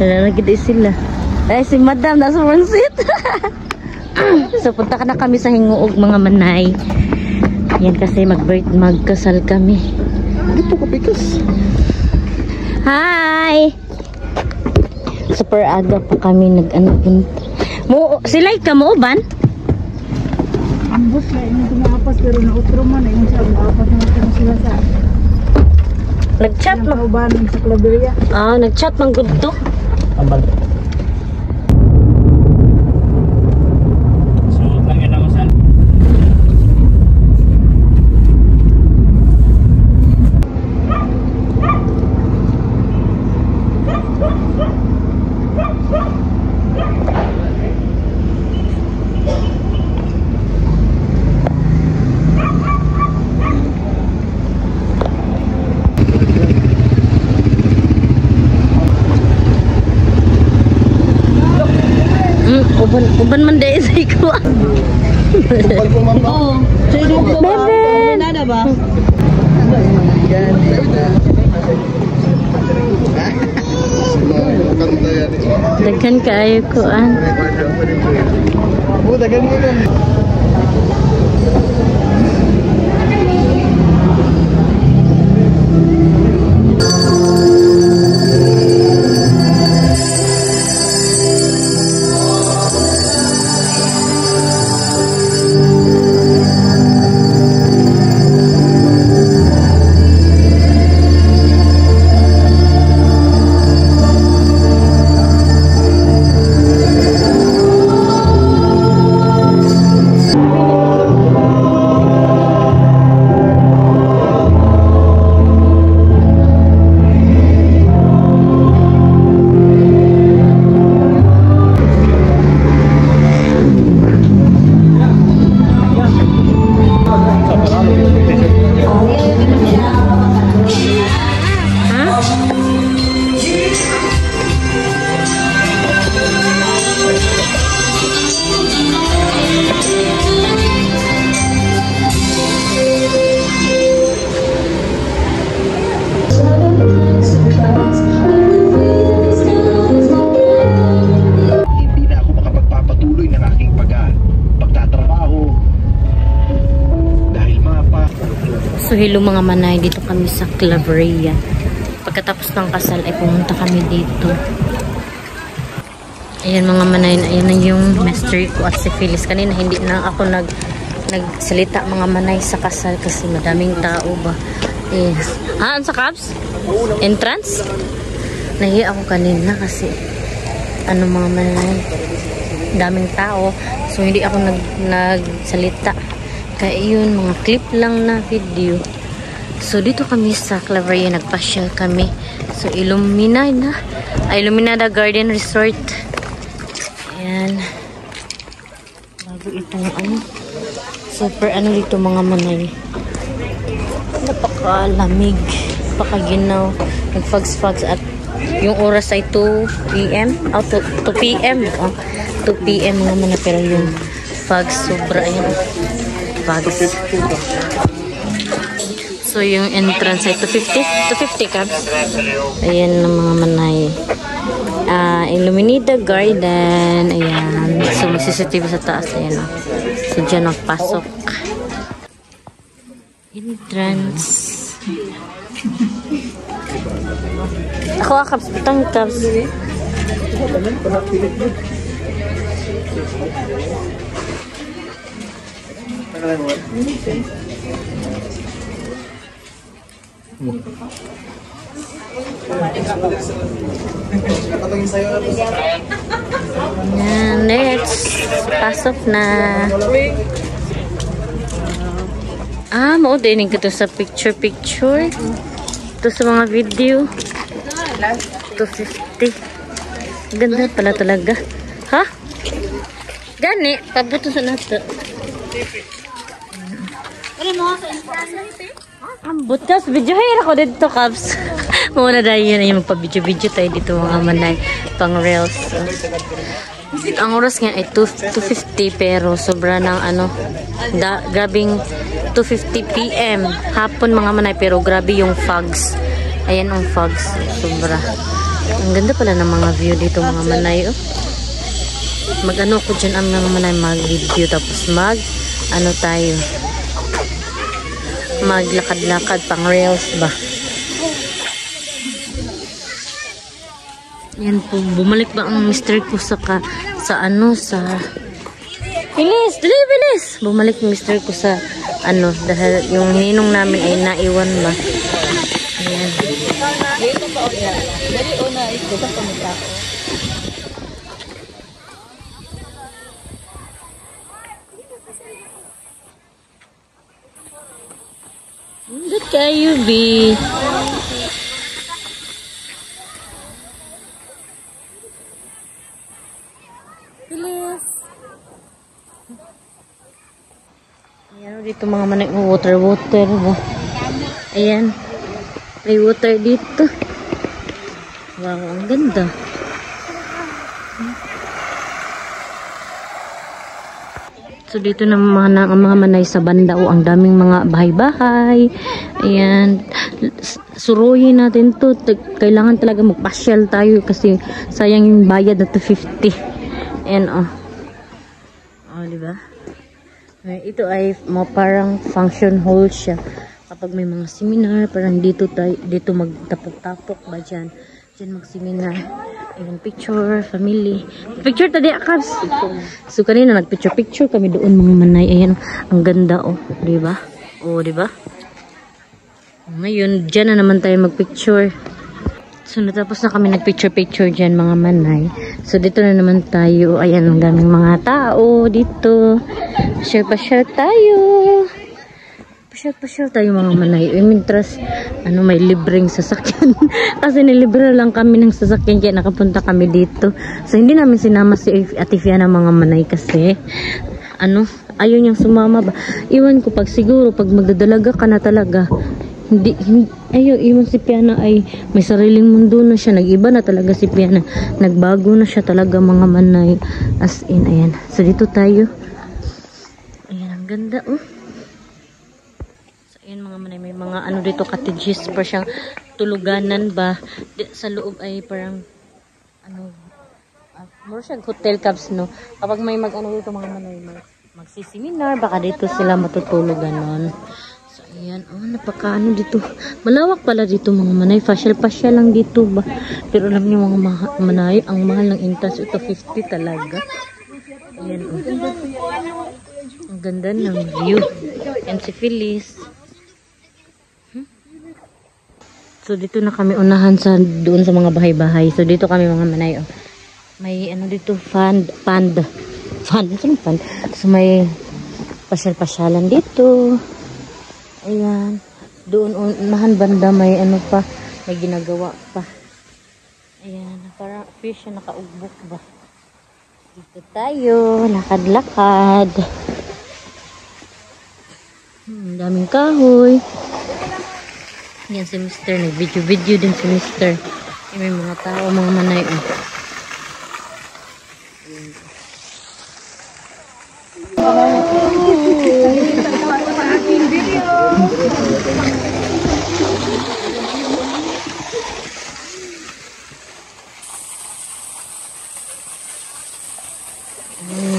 Nalagid sila. Si madam nasa front seat. So punta ka na kami sa Hinguog mga manay. Yan kasi magkasal kami. Dito ko pikas. Hi! Super aga pa kami punta. Silay ka mo ban? Ang bus na yung tumapas pero nautro man yung sa apat na sila sa nag-chat ng kaubanan sa Claveria. Nag-chat mang good to. Ambal. Uban man dahil sa ikaw. Oo. Beben! Nada ba? Daghan kaayo ko Daghan ko yan. So hello mga manay, dito kami sa Claveria. Pagkatapos ng kasal ay pumunta kami dito. Ayan mga manay, ayan na yung master ko at si Phyllis. Kanina hindi na ako nagsalita mga manay sa kasal kasi madaming tao ba. Yes. Ano sa Cubs? Entrance? Nahiya ako kanina kasi mga manay, daming tao. So hindi ako nagsalita. Kaya yun, mga clip lang na video. So dito kami sa Claveria, nagpasyal kami. So Illuminada Garden Resort. Ayan. Bago itong super dito mga manay. Napakalamig, napakaginaw. Nag-fogs at yung oras ay 2 PM. 2 PM. 2 PM mga manay, pero yung fogs sobra yan. Fogs. So yung entrance ay 250 Cubs. Ayan na mga manay. Illuminada Garden. Ayan. So may CCTV sa taas. Ayan. So dyan magpasok. Entrance. Ako Cubs. Putang Cubs. Yan, next pasok na. Mau dinig ko to sa picture. Ito sa mga video. 250. Ganda pala talaga. Ha? Gani, pabuto sa nato. Ambot kas, video hair ako dito Cubs. Muna dahil yun yung magpa-video tayo dito mga manay pang reels. So, ang oras nga ay 2:50 pero sobra ng grabing 2:50 PM hapon mga manay pero grabe yung fogs. Ayan ang fogs, sobra. Ang ganda pala ng mga view dito mga manay. Oh. Mag-ano ko dyan ang mga manay mag-video tapos ano tayo. Maglakad-lakad pang reels ba. Yan po, bumalik ba ang mister ko sa bilis, bilis! Bumalik ang mister ko sa dahil yung ninong namin ay naiwan ba. Ayan. Dito pa ako. Dali una, ito pa pamita ko. Look kayo, B. Ayan, dito mga manay water ba. Ayan. May water dito. Wow, ang ganda. So dito naman ang mga manay sa banda o ang daming mga bahay-bahay. Ayan. Suruyin natin to. Kailangan talaga magpasyal tayo kasi sayang yung bayad na 250. Ayan diba? Ito ay parang function hall siya. Kapag may mga seminar, parang dito magtapok-tapok ba dyan. Diyan mag-seminar. Ayun, picture, family. Picture tadi, Akabs. So, kanina nag-picture kami doon mga manay. Ayan, ang ganda, diba? Diba? Ngayon, dyan na naman tayo mag-picture. So, natapos na kami nag-picture dyan mga manay. So, dito na naman tayo. Ayan, ang daming mga tao dito. Share tayo. Pasyal tayo mga manay. Mintras, may libreng sasakyan. Kasi nilibre lang kami ng sasakyan kaya nakapunta kami dito. So, hindi namin sinama si Ate Fiana mga manay kasi, ayaw niyang sumama ba. Iwan ko pag magdadalaga ka na talaga, iwan si Fiana ay may sariling mundo na siya. Nag-iba na talaga si Fiana. Nagbago na siya talaga mga manay. As in, ayan. So, dito tayo. Ayan, ang ganda, Ayan mga manay, may mga dito cottages pa siyang tuluganan ba. Sa loob ay parang more siyang hotel cabs no. Kapag may dito mga manay magsiseminar, baka dito sila matutulog ganon. So ayan, dito. Malawak pala dito mga manay. Pasyal lang dito ba. Pero alam niyo mga manay, ang mahal ng entrance ito 50 talaga. Ayan Ang ganda ng view. Yan si Phyllis. So, dito na kami unahan doon sa mga bahay-bahay. So, dito kami mga manay. May dito, panda. So, may pasyal-pasyalan dito. Ayan. Doon, unahan banda, may may ginagawa pa. Ayan. Para fish na nakaugbok ba. Dito tayo. Lakad-lakad. Daming kahoy. Yan si Mr. Nag-video din si Mr. May mga tao, mga manay.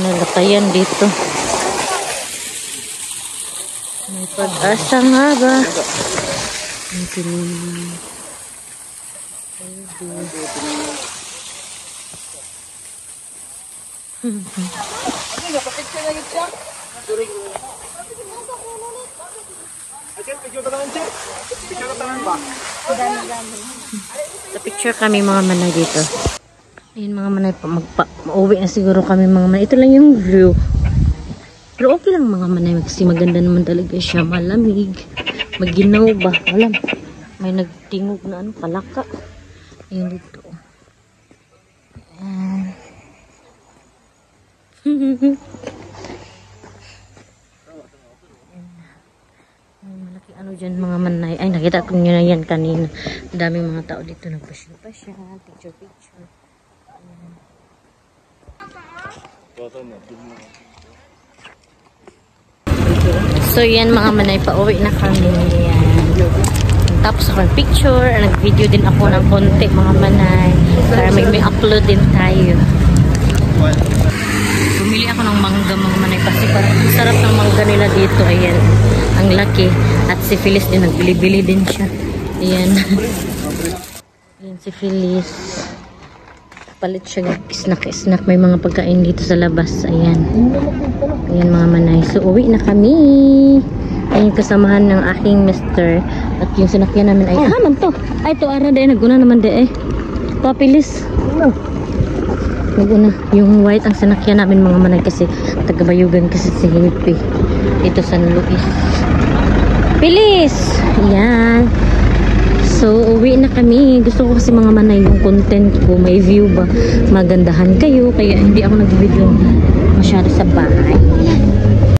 Nalakayan dito. May pag-asa nga ba? Sa picture kami mga manay dito. Ayun mga manay, mauwi na siguro kami mga manay. Ito lang yung view. Pero okay lang mga manay kasi maganda naman talaga siya. Malamig. Maginaw ba? Alam. May nagtingog na palaka. Ayun dito. Malaki dyan mga manay. Ay, nakita ko nyo na yan kanina. Daming mga tao dito nagpasyal-pasyal. Picture. So yan mga manay, pauwi na kami. Yan. Tapos ako ng picture, nag-video din ako ng konti mga manay. may upload din tayo. Bumili ako ng mangga mga manay kasi parang ang sarap ng mangga nila dito. Ayan, ang laki. At si Phyllis din, nagbili-bili din siya. Ayan. Ayan si Phyllis. Palit siya ng snack. May mga pagkain dito sa labas. Ayan. Ayan mga manay. So, uwi na kami. Ayan, kasamahan ng aking mister. At yung sinakyan namin ay, man to. Ay, to ara de. Naguna naman de eh. To, Phyllis. Naguna. Yung white ang sinakyan namin mga manay kasi taga-Bayugan kasi si Hippie. Ito San Luis. Phyllis! Ayan. So, uwi na kami. Gusto ko kasi mga manay yung content ko. May view ba? Magandahan kayo. Kaya hindi ako nag-video masyado sa bahay.